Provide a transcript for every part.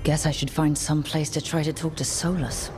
Guess I should find some place to try to talk to Solus.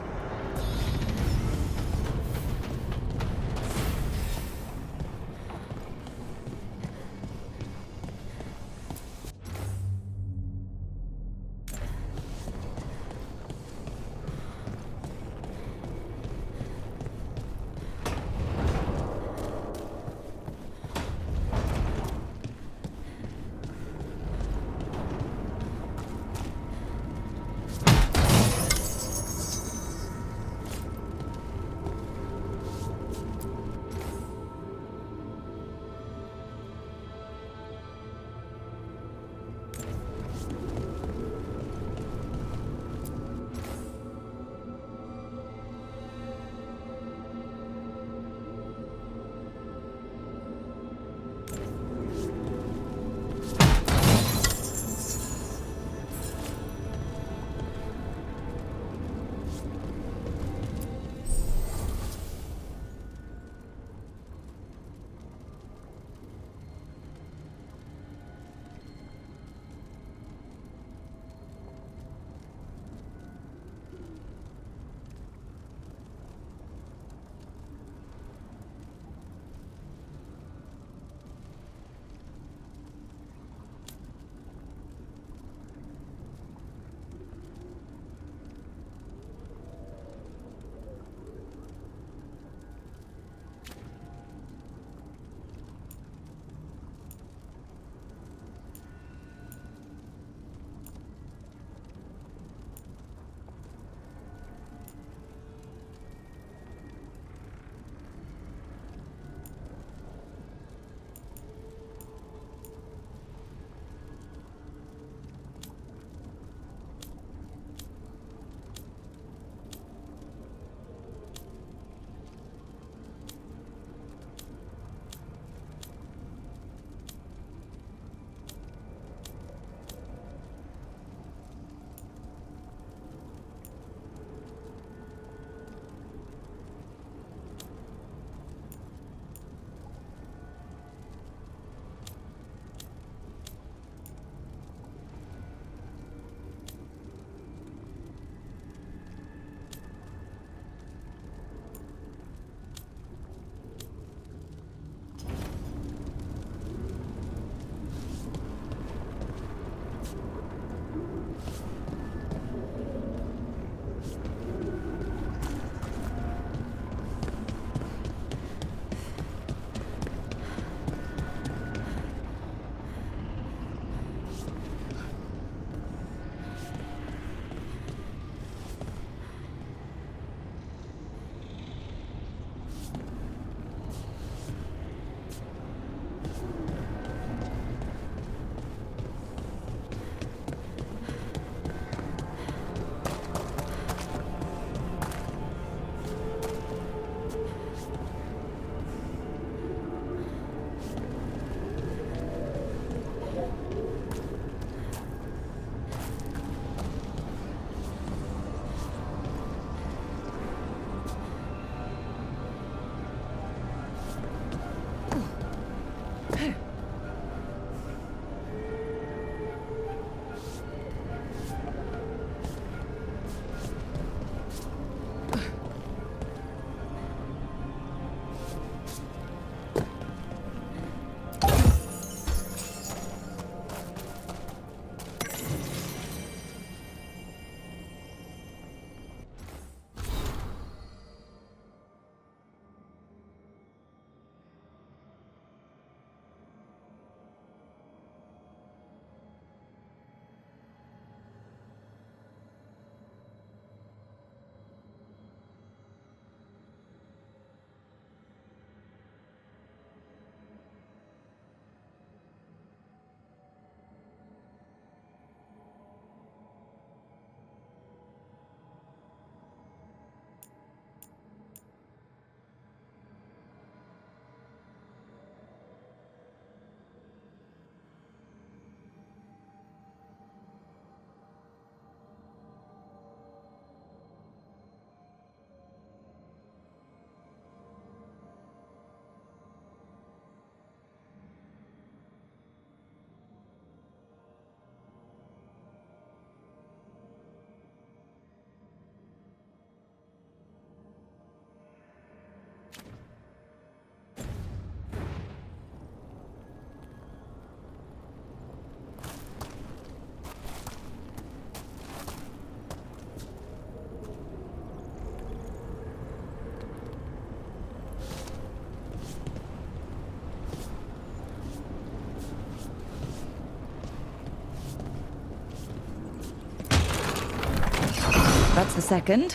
That's the second.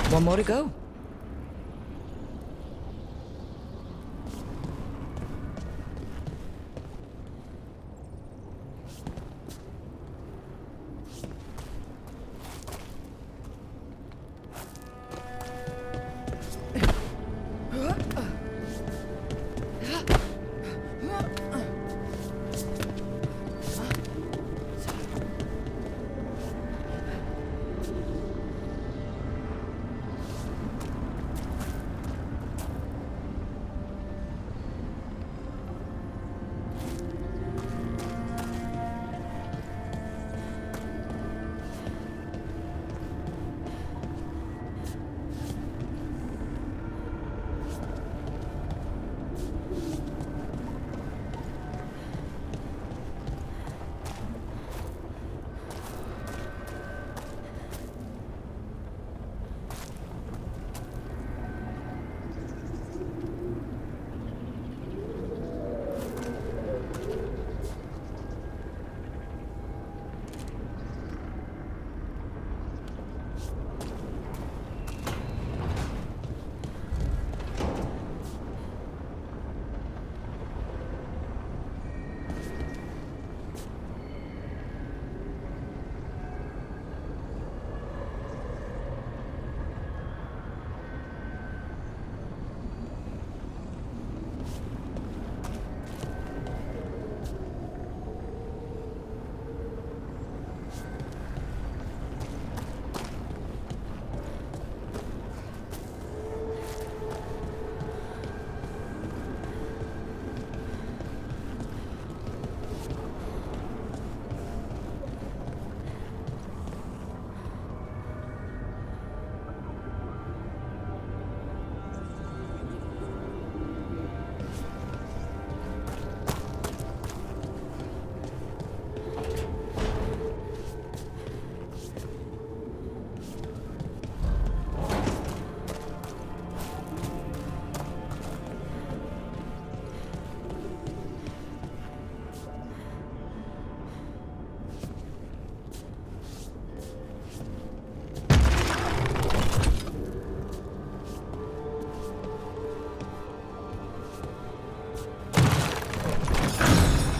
One more to go.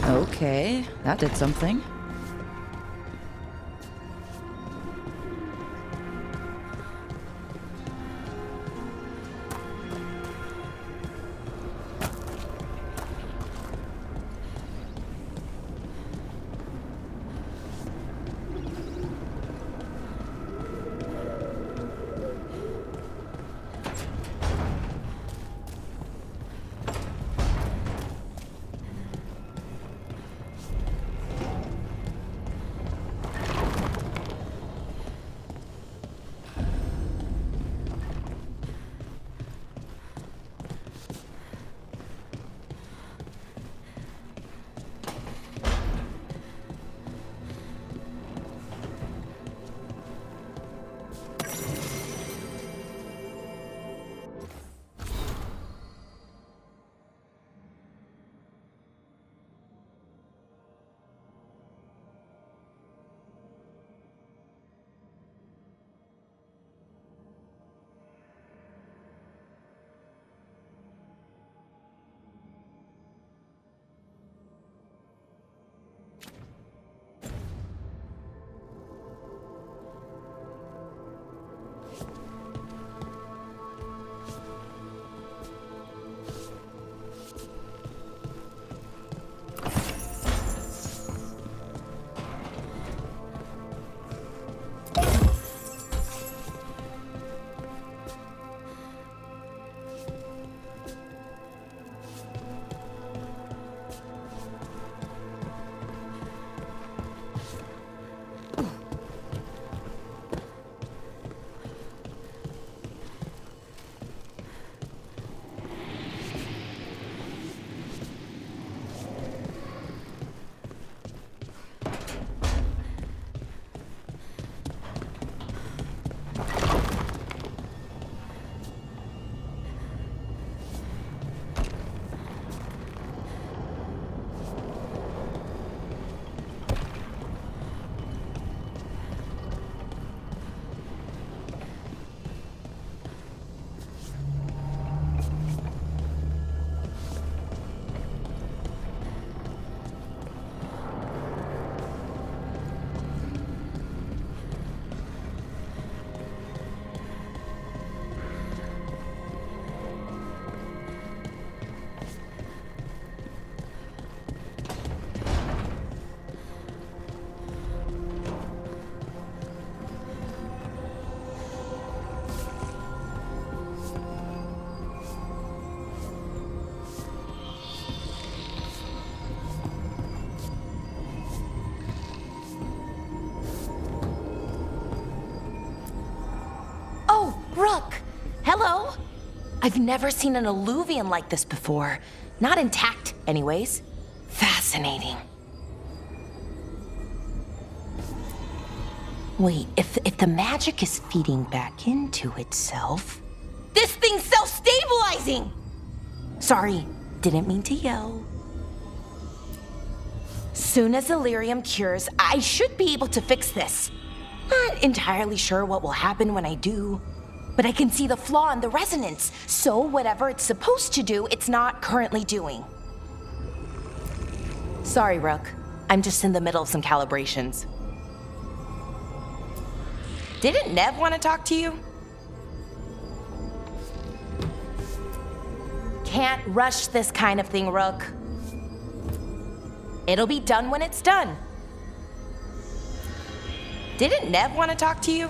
Okay, that did something. I've never seen an alluvian like this before. Not intact, anyways. Fascinating. Wait, if the magic is feeding back into itself... This thing's self-stabilizing! Sorry, didn't mean to yell. Soon as Illyrium cures, I should be able to fix this. Not entirely sure what will happen when I do, but I can see the flaw in the resonance, so whatever it's supposed to do, it's not currently doing. Sorry, Rook. I'm just in the middle of some calibrations. Didn't Nev want to talk to you? Can't rush this kind of thing, Rook. It'll be done when it's done. Didn't Nev want to talk to you?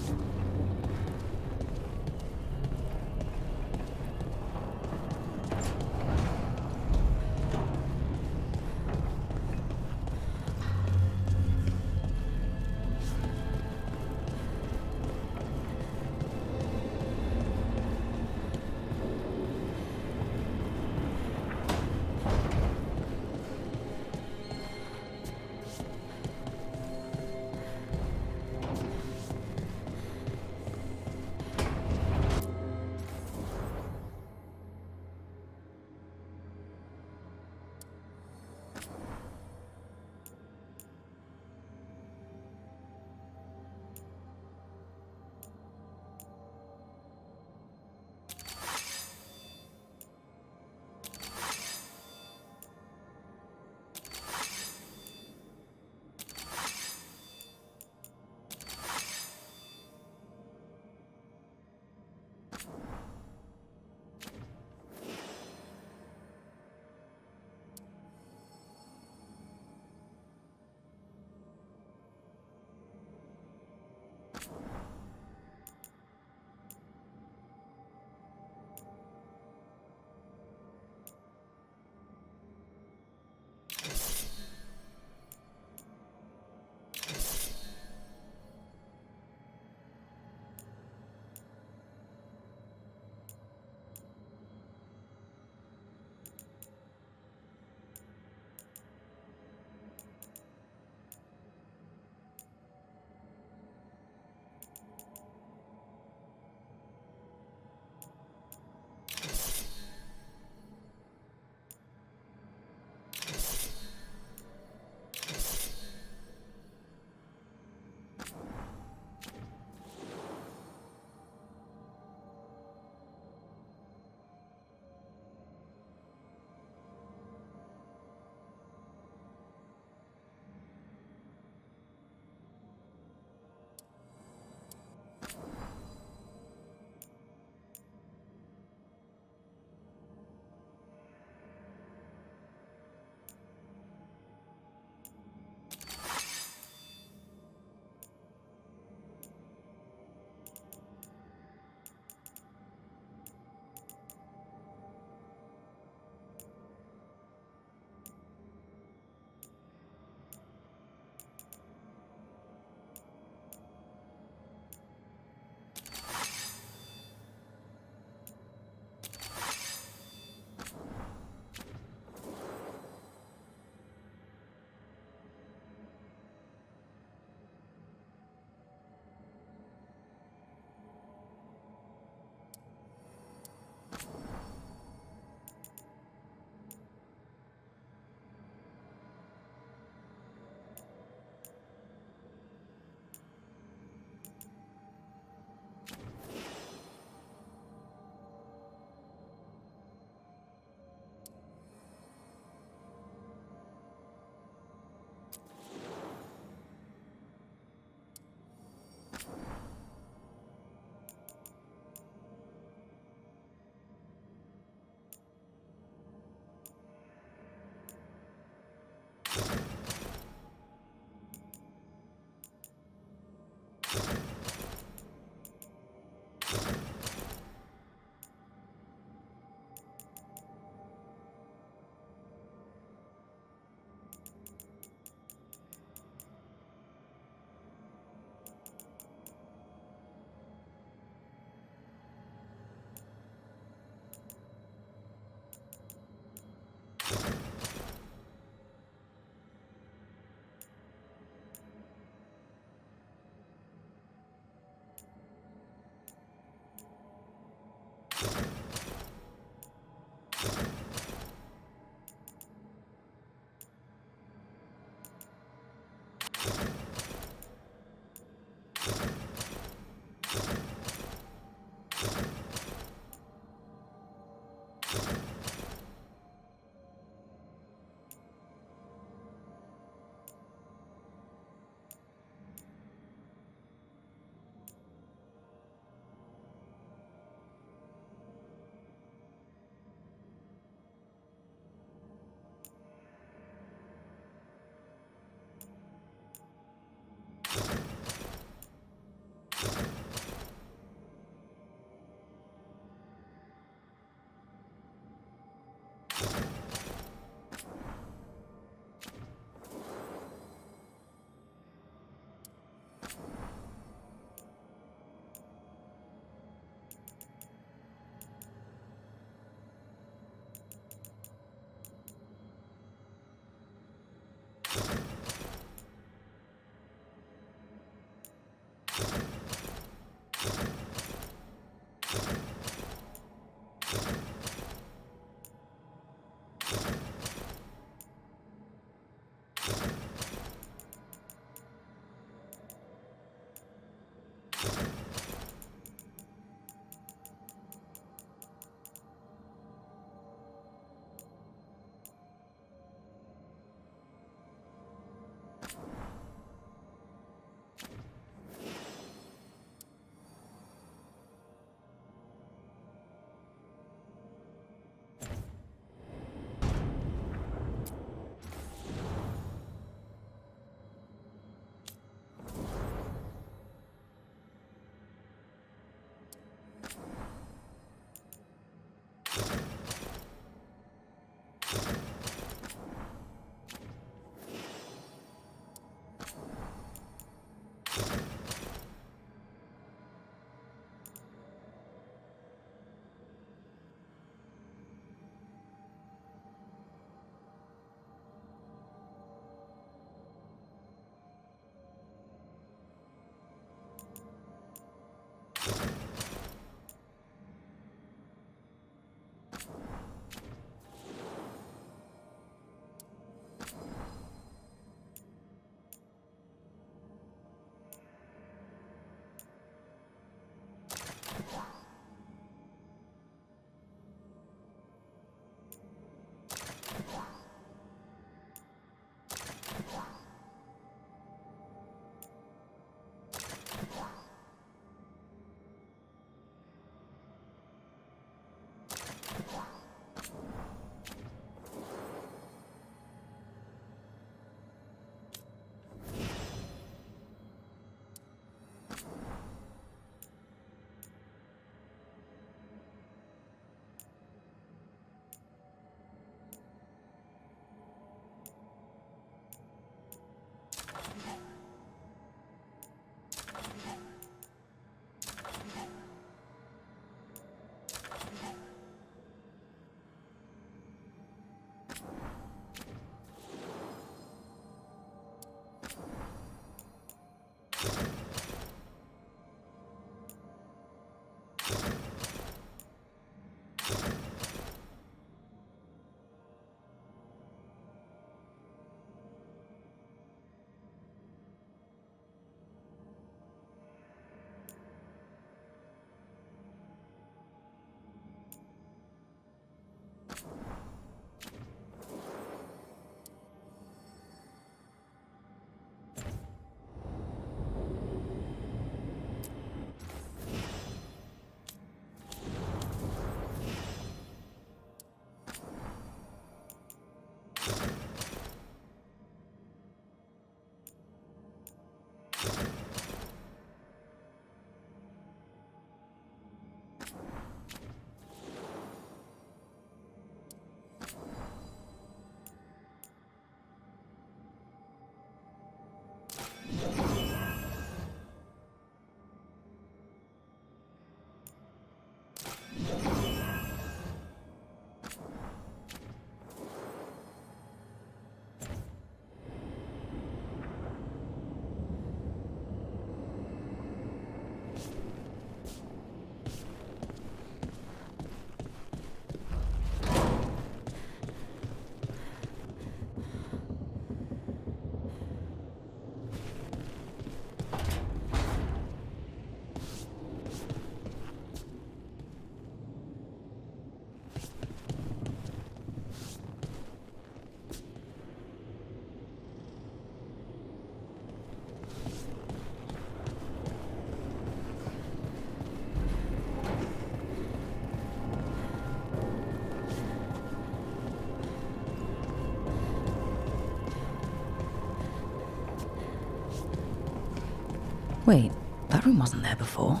Wait, that room wasn't there before.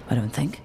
I don't think.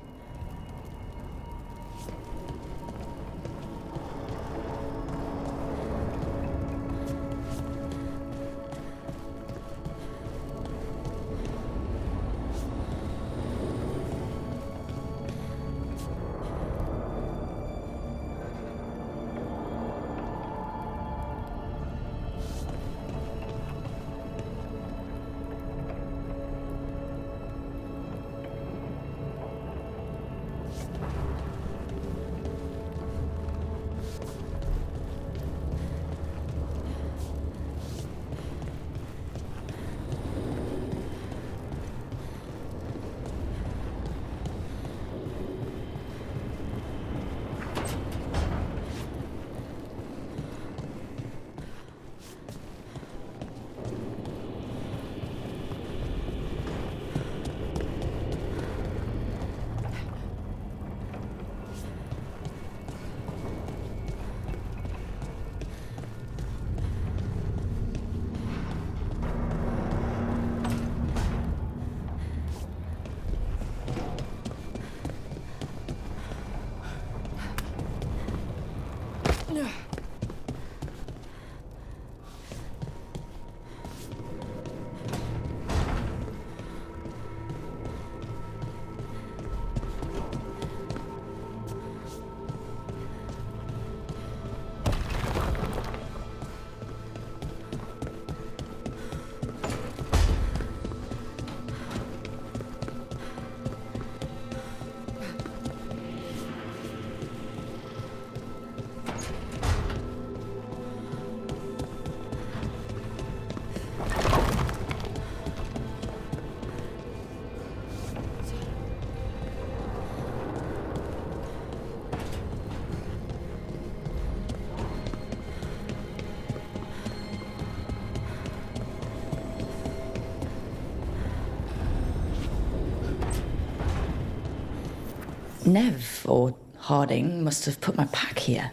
Nev, or Harding, must have put my pack here.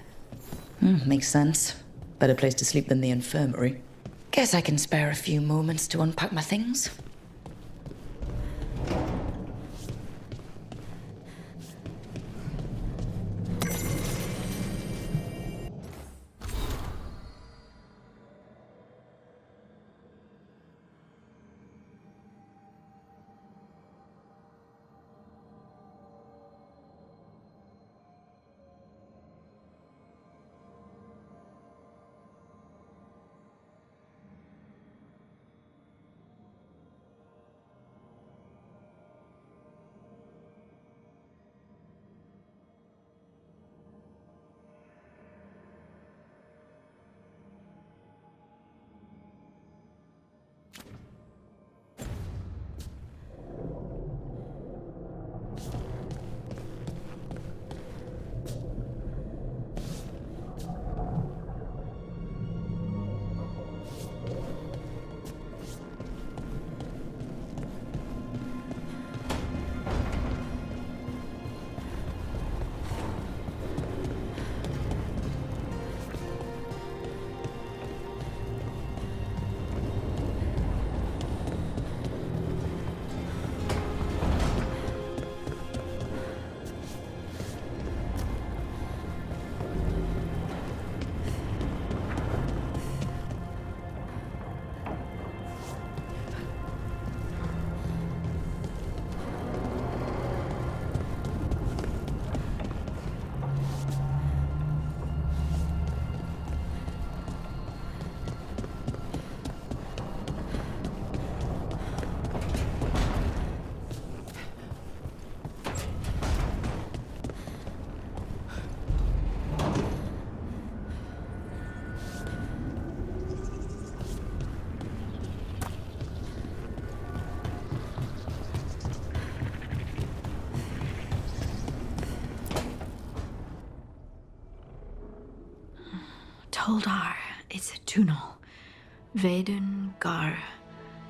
Makes sense. Better place to sleep than the infirmary. Guess I can spare a few moments to unpack my things. Toldar, it's a tunnel. Veilguard,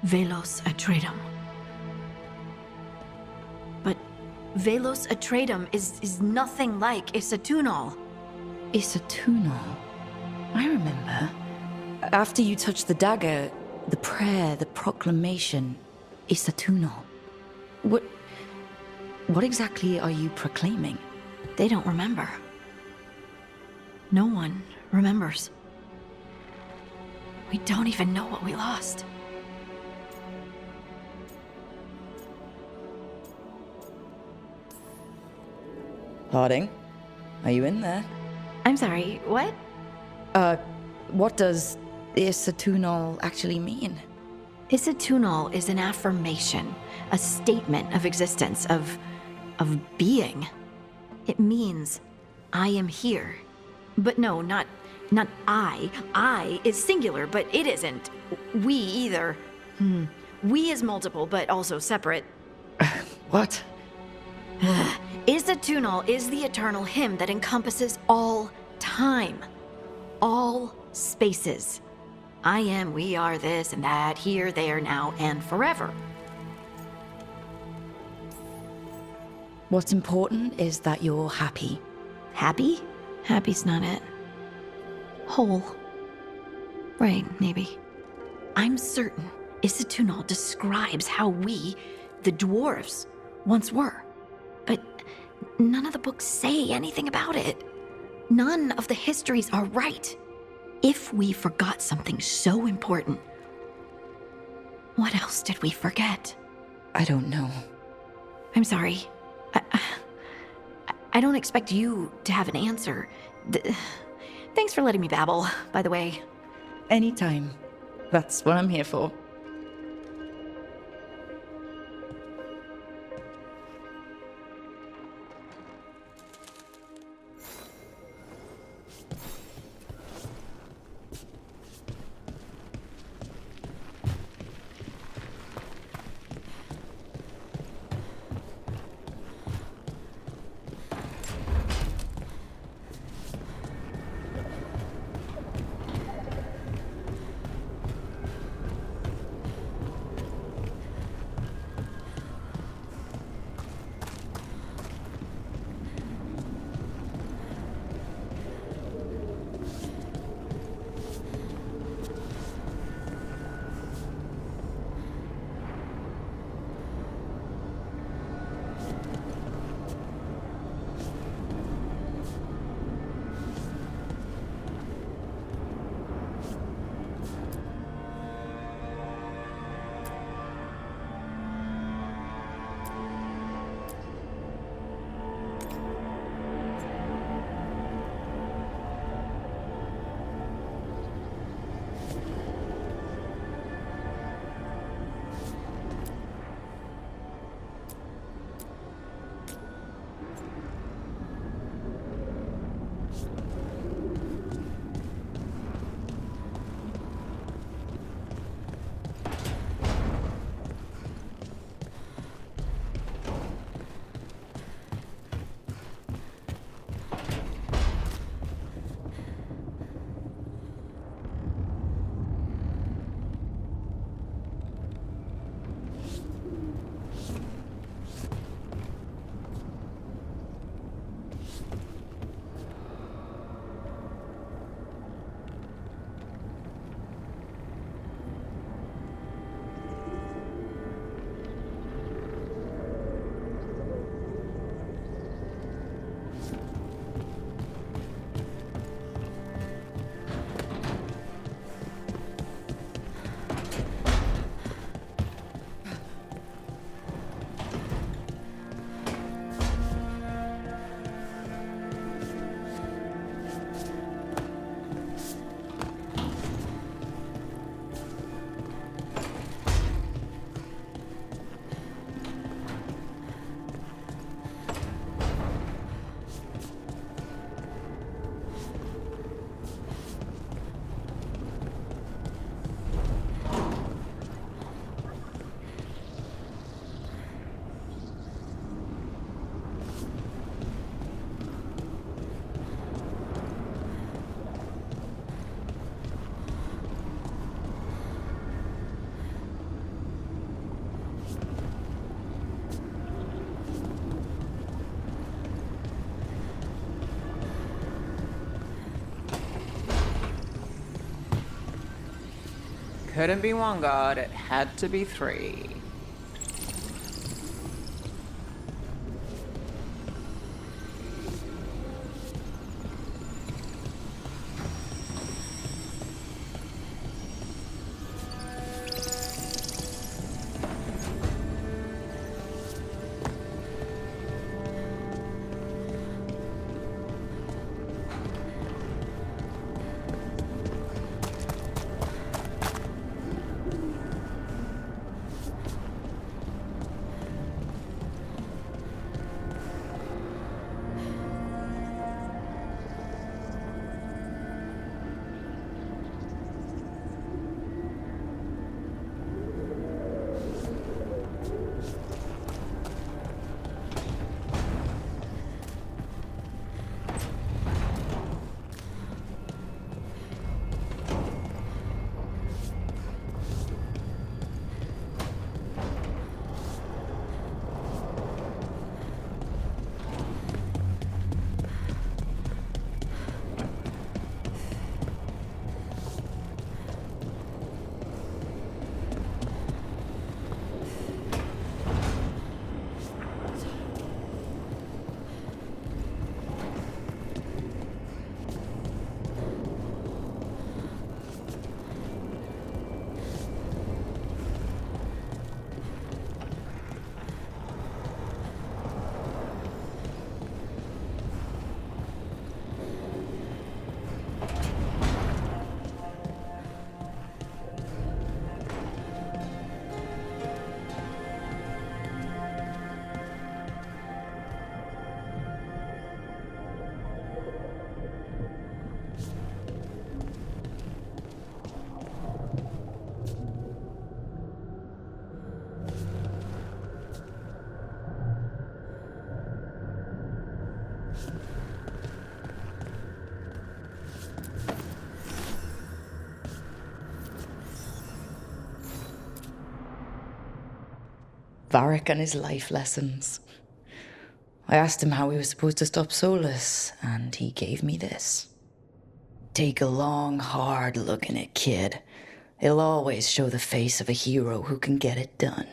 Velos Atreidim. But Velos Atreidim is nothing like Isatunal. Isatunal. I remember. After you touched the dagger, the prayer, the proclamation. Isatunal. What... What exactly are you proclaiming? They don't remember. No one remembers. We don't even know what we lost. Harding? Are you in there? I'm sorry, what? What does Isatunal actually mean? Isatunal is an affirmation, a statement of existence, of being. It means, I am here. But no, not I. I is singular, but it isn't. We either. We is multiple, but also separate. What? Isatunal is the eternal hymn that encompasses all time. All spaces. I am, we are, this and that, here, there, now, and forever. What's important is that you're happy. Happy? Happy's not it. Whole. Right, maybe. I'm certain Isatunal describes how we, the dwarves, once were. But none of the books say anything about it. None of the histories are right. If we forgot something so important, what else did we forget? I don't know. I'm sorry. I don't expect you to have an answer. Thanks for letting me babble, by the way. Anytime. That's what I'm here for. Couldn't be one god, it had to be three. Varric and his life lessons. I asked him how we were supposed to stop Solus, and he gave me this. Take a long, hard look in it, kid. It'll always show the face of a hero who can get it done.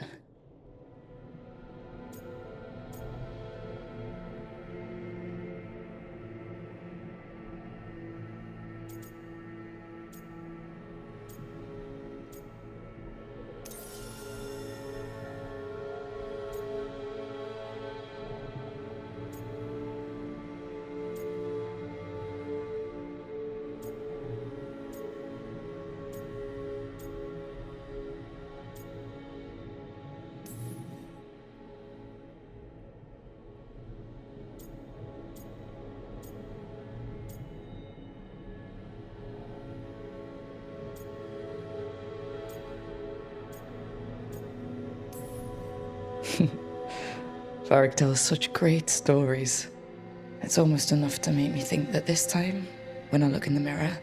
Varric tells such great stories. It's almost enough to make me think that this time, when I look in the mirror,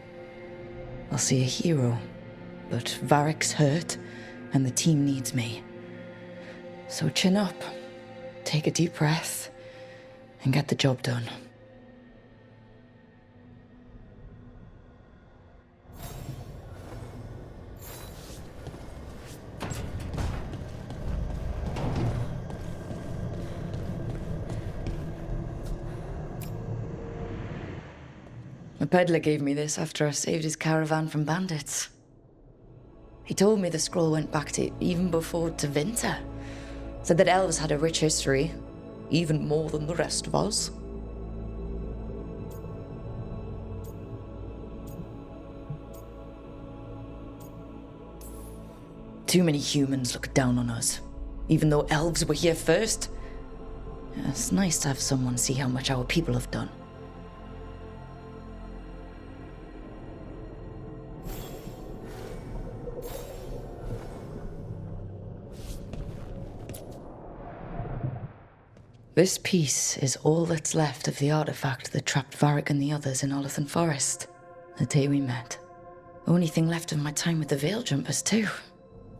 I'll see a hero. But Varric's hurt, and the team needs me. So chin up, take a deep breath, and get the job done. The peddler gave me this after I saved his caravan from bandits. He told me the scroll went back to even before Tevinter. Said that elves had a rich history, even more than the rest of us. Too many humans look down on us, even though elves were here first. It's nice to have someone see how much our people have done. This piece is all that's left of the artifact that trapped Varric and the others in Olathan Forest, the day we met. Only thing left of my time with the Veil Jumpers, too.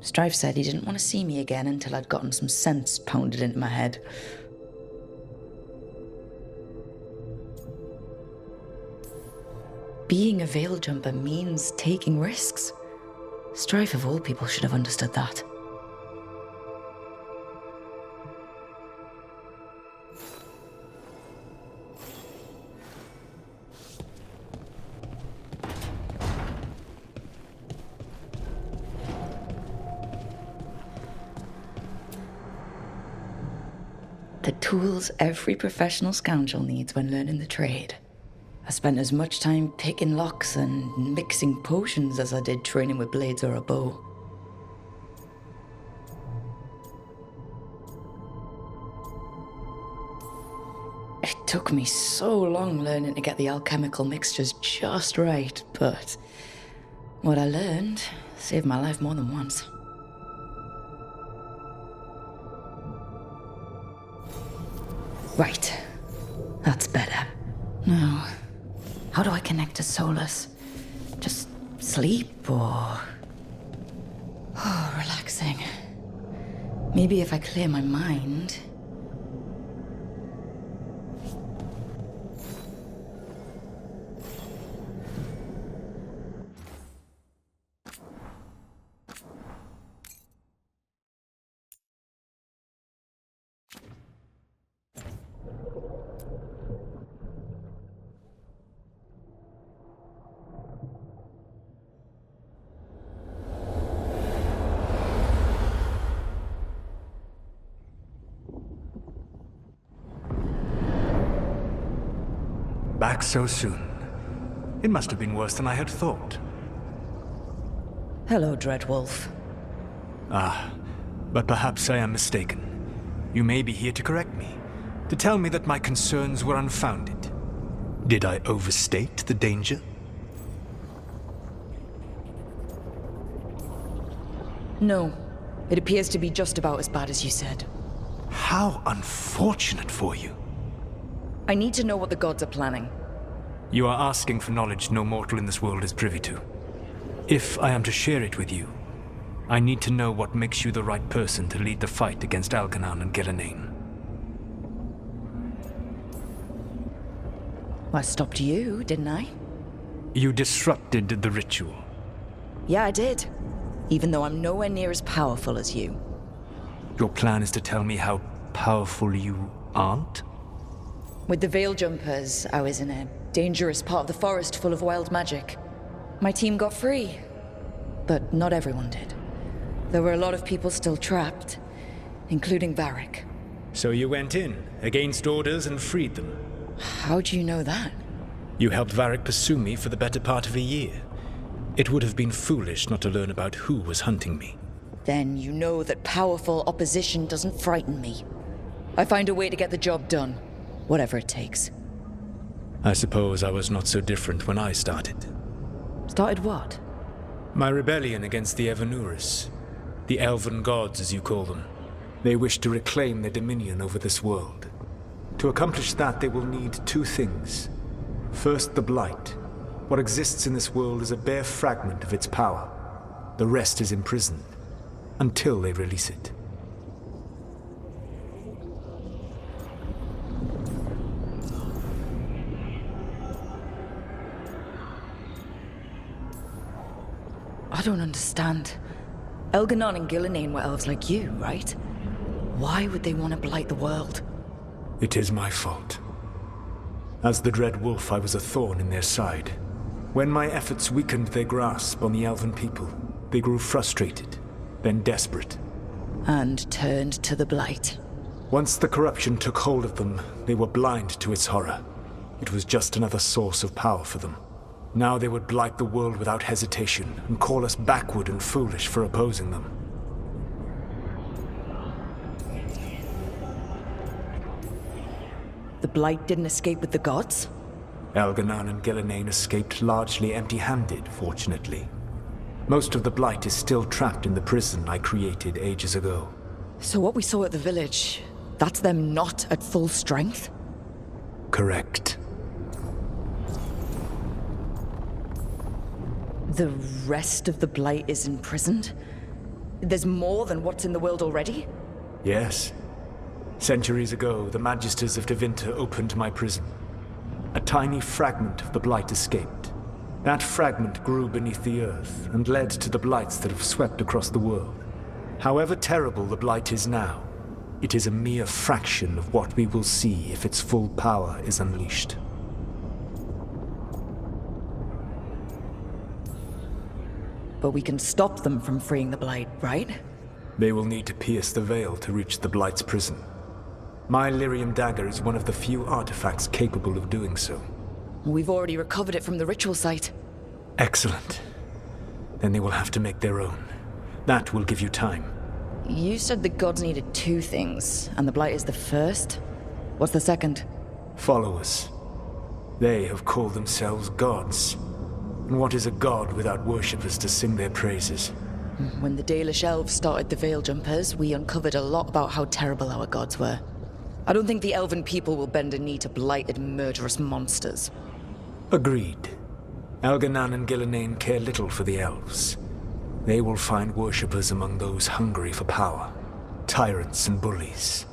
Strife said he didn't want to see me again until I'd gotten some sense pounded into my head. Being a Veil Jumper means taking risks. Strife of all people should have understood that. The tools every professional scoundrel needs when learning the trade. I spent as much time picking locks and mixing potions as I did training with blades or a bow. It took me so long learning to get the alchemical mixtures just right, but what I learned saved my life more than once. Right. That's better. Now, how do I connect to Solus? Just sleep or... Oh, relaxing. Maybe if I clear my mind... Back so soon. It must have been worse than I had thought. Hello, Dreadwolf. Ah, but perhaps I am mistaken. You may be here to correct me, to tell me that my concerns were unfounded. Did I overstate the danger? No. It appears to be just about as bad as you said. How unfortunate for you. I need to know what the gods are planning. You are asking for knowledge no mortal in this world is privy to. If I am to share it with you, I need to know what makes you the right person to lead the fight against Algernon and Gillenane. I stopped you, didn't I? You disrupted the ritual. Yeah, I did. Even though I'm nowhere near as powerful as you. Your plan is to tell me how powerful you aren't? With the Veil Jumpers, I was in a dangerous part of the forest full of wild magic. My team got free, but not everyone did. There were a lot of people still trapped, including Varric. So you went in, against orders, and freed them? How do you know that? You helped Varric pursue me for the better part of a year. It would have been foolish not to learn about who was hunting me. Then you know that powerful opposition doesn't frighten me. I find a way to get the job done, whatever it takes. I suppose I was not so different when I started. Started what? My rebellion against the Evanuris. The elven gods, as you call them. They wish to reclaim their dominion over this world. To accomplish that, they will need two things. First, the Blight. What exists in this world is a bare fragment of its power. The rest is imprisoned, until they release it. I don't understand. Elganon and Gillenane were elves like you, right? Why would they want to blight the world? It is my fault. As the Dread Wolf, I was a thorn in their side. When my efforts weakened their grasp on the elven people, they grew frustrated, then desperate. And turned to the blight. Once the corruption took hold of them, they were blind to its horror. It was just another source of power for them. Now they would blight the world without hesitation, and call us backward and foolish for opposing them. The blight didn't escape with the gods? Algernon and Gillenane escaped largely empty-handed, fortunately. Most of the blight is still trapped in the prison I created ages ago. So what we saw at the village, that's them not at full strength? Correct. The rest of the blight is imprisoned? There's more than what's in the world already? Yes. Centuries ago, the Magisters of Tevinter opened my prison. A tiny fragment of the blight escaped. That fragment grew beneath the earth and led to the blights that have swept across the world. However terrible the blight is now, it is a mere fraction of what we will see if its full power is unleashed. But we can stop them from freeing the blight, right? They will need to pierce the veil to reach the blight's prison. My lyrium dagger is one of the few artifacts capable of doing so. We've already recovered it from the ritual site. Excellent. Then they will have to make their own. That will give you time. You said the gods needed two things, and the blight is the first? What's the second? Followers. They have called themselves gods. And what is a god without worshippers to sing their praises? When the Dalish elves started the Veil Jumpers, we uncovered a lot about how terrible our gods were. I don't think the elven people will bend a knee to blighted, murderous monsters. Agreed. Algernon and Gillenane care little for the elves. They will find worshippers among those hungry for power. Tyrants and bullies.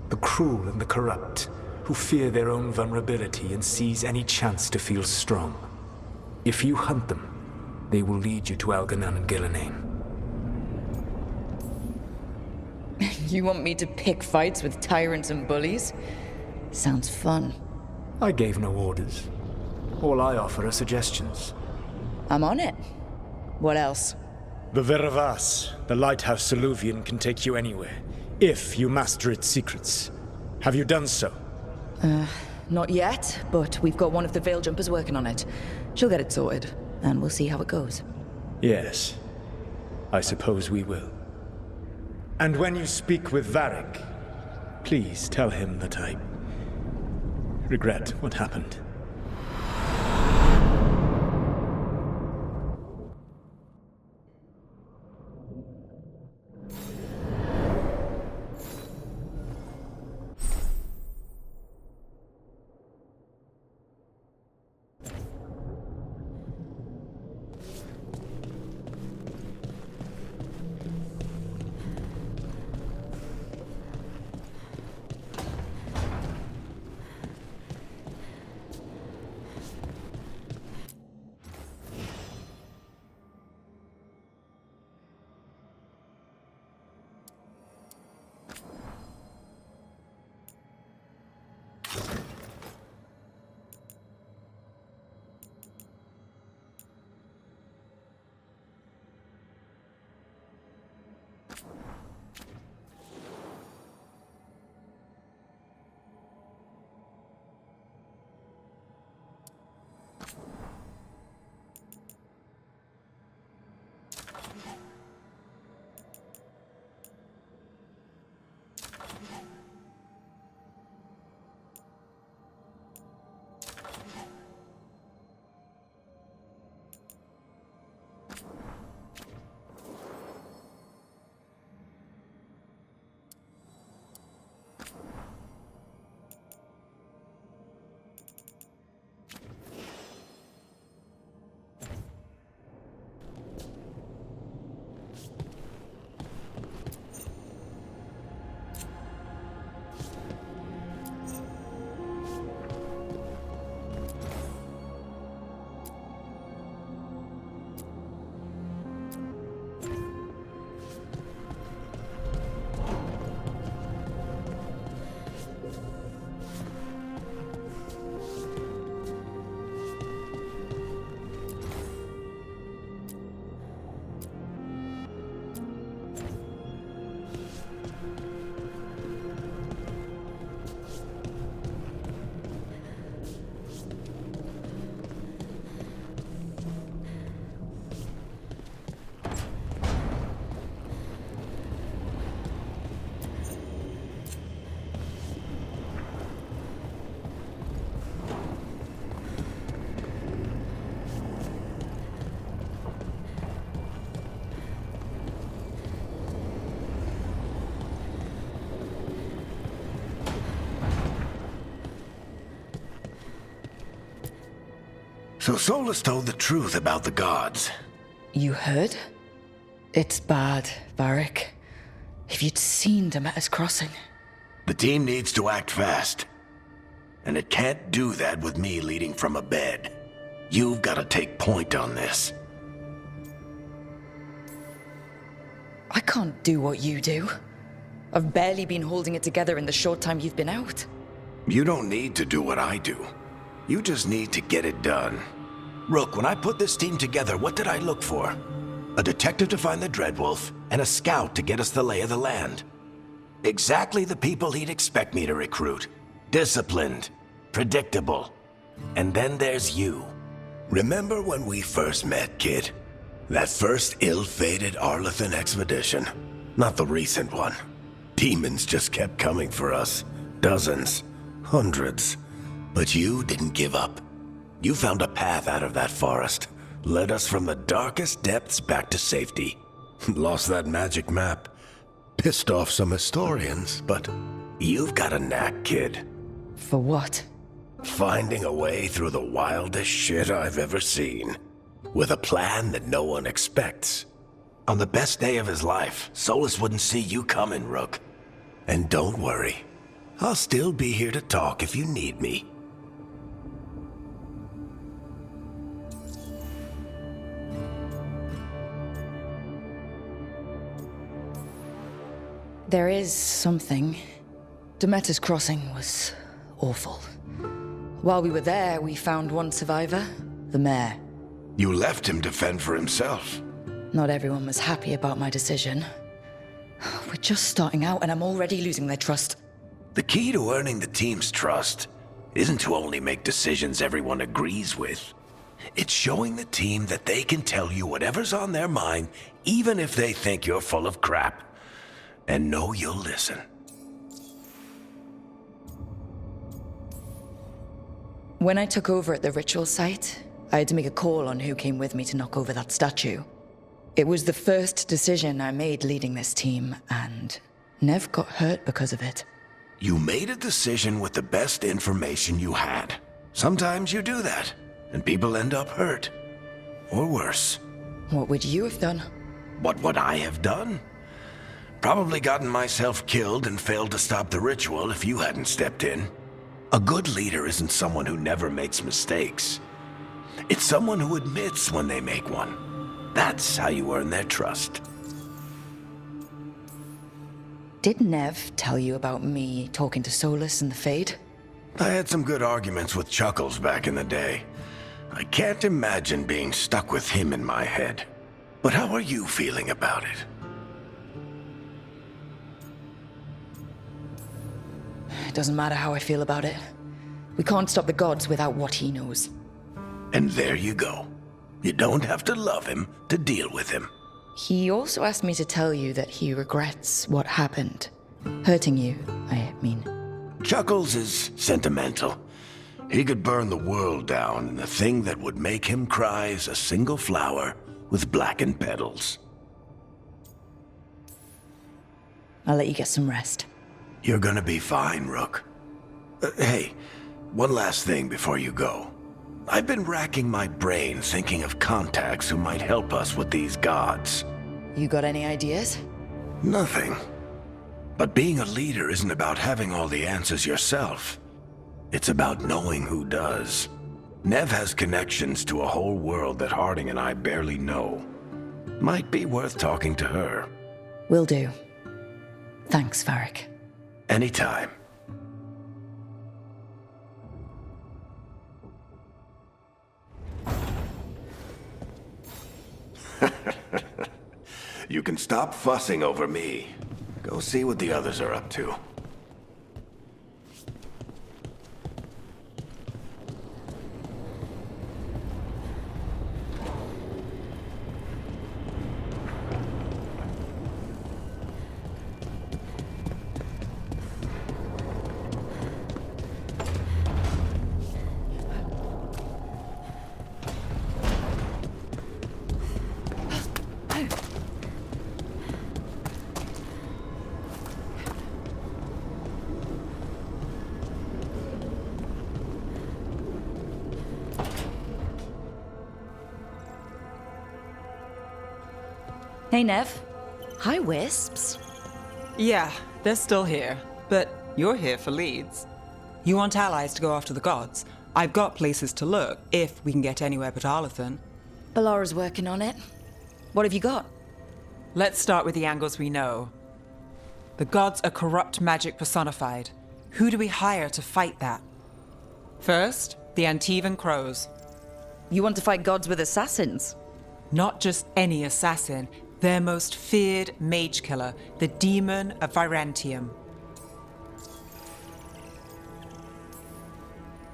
The cruel and the corrupt, who fear their own vulnerability and seize any chance to feel strong. If you hunt them, they will lead you to Algernon and Gillenane. You want me to pick fights with tyrants and bullies? Sounds fun. I gave no orders. All I offer are suggestions. I'm on it. What else? The Veravas, the Lighthouse Soluvian, can take you anywhere, if you master its secrets. Have you done so? Not yet, but we've got one of the Veil Jumpers working on it. She'll get it sorted, and we'll see how it goes. Yes. I suppose we will. And when you speak with Varric, please tell him that I regret what happened. So Solus told the truth about the gods. You heard? It's bad, Varric. If you'd seen Demeter's crossing. The team needs to act fast. And it can't do that with me leading from a bed. You've got to take point on this. I can't do what you do. I've barely been holding it together in the short time you've been out. You don't need to do what I do. You just need to get it done. Rook, when I put this team together, what did I look for? A detective to find the Dreadwolf, and a scout to get us the lay of the land. Exactly the people he'd expect me to recruit. Disciplined, predictable. And then there's you. Remember when we first met, kid? That first ill-fated Arlathan expedition. Not the recent one. Demons just kept coming for us. Dozens. Hundreds. But you didn't give up. You found a path out of that forest. Led us from the darkest depths back to safety. Lost that magic map. Pissed off some historians, but you've got a knack, kid. For what? Finding a way through the wildest shit I've ever seen. With a plan that no one expects. On the best day of his life, Solus wouldn't see you coming, Rook. And don't worry. I'll still be here to talk if you need me. There is something. Demeter's crossing was awful. While we were there, we found one survivor, the mayor. You left him to fend for himself. Not everyone was happy about my decision. We're just starting out and I'm already losing their trust. The key to earning the team's trust isn't to only make decisions everyone agrees with. It's showing the team that they can tell you whatever's on their mind, even if they think you're full of crap. And know you'll listen. When I took over at the ritual site, I had to make a call on who came with me to knock over that statue. It was the first decision I made leading this team, and Nev got hurt because of it. You made a decision with the best information you had. Sometimes you do that, and people end up hurt. Or worse. What would you have done? What would I have done? Probably gotten myself killed and failed to stop the ritual if you hadn't stepped in. A good leader isn't someone who never makes mistakes. It's someone who admits when they make one. That's how you earn their trust. Did Nev tell you about me talking to Solus and the Fade? I had some good arguments with Chuckles back in the day. I can't imagine being stuck with him in my head. But how are you feeling about it? It doesn't matter how I feel about it. We can't stop the gods without what he knows. And there you go. You don't have to love him to deal with him. He also asked me to tell you that he regrets what happened. Hurting you, I mean. Chuckles is sentimental. He could burn the world down, and the thing that would make him cry is a single flower with blackened petals. I'll let you get some rest. You're gonna be fine, Rook. Hey, one last thing before you go. I've been racking my brain thinking of contacts who might help us with these gods. You got any ideas? Nothing. But being a leader isn't about having all the answers yourself. It's about knowing who does. Nev has connections to a whole world that Harding and I barely know. Might be worth talking to her. Will do. Thanks, Varric. Anytime. You can stop fussing over me. Go see what the others are up to. Hey, Nev. Hi, Wisps. Yeah, they're still here, but you're here for leads. You want allies to go after the gods? I've got places to look, if we can get anywhere but Arlathan. Balara's working on it. What have you got? Let's start with the angles we know. The gods are corrupt magic personified. Who do we hire to fight that? First, the Antivan Crows. You want to fight gods with assassins? Not just any assassin, their most feared mage killer, the Demon of Virantium.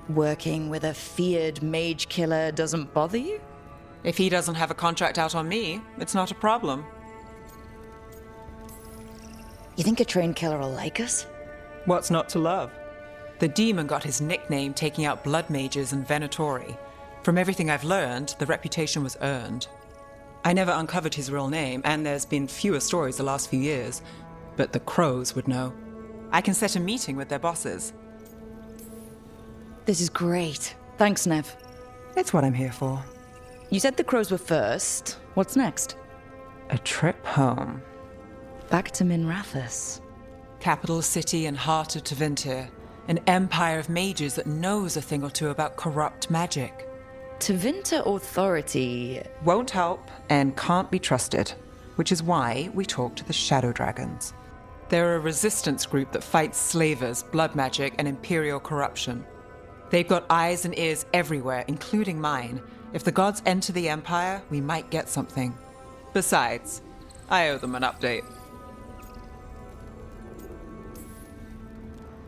Working with a feared mage killer doesn't bother you? If he doesn't have a contract out on me, it's not a problem. You think a trained killer will like us? What's not to love? The demon got his nickname taking out blood mages and Venatori. From everything I've learned, the reputation was earned. I never uncovered his real name, and there's been fewer stories the last few years, but the Crows would know. I can set a meeting with their bosses. This is great. Thanks, Nev. It's what I'm here for. You said the crows were first. What's next? A trip home. Back to Minrathous. Capital city and heart of Tevinter. An empire of mages that knows a thing or two about corrupt magic. Tevinter authority. Won't help and can't be trusted, which is why we talk to the Shadow Dragons. They're a resistance group that fights slavers, blood magic, and imperial corruption. They've got eyes and ears everywhere, including mine. If the gods enter the Empire, we might get something. Besides, I owe them an update.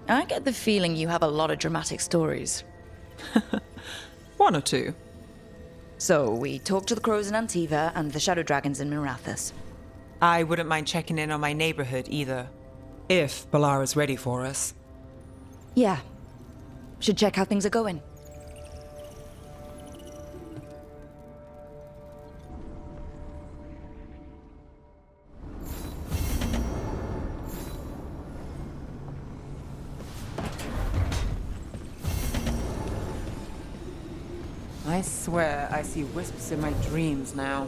I get the feeling you have a lot of dramatic stories. One or two. So, we talked to the crows in Antiva and the shadow dragons in Minrathous. I wouldn't mind checking in on my neighborhood either. If Balara's ready for us. Yeah. Should check how things are going. I swear I see wisps in my dreams now.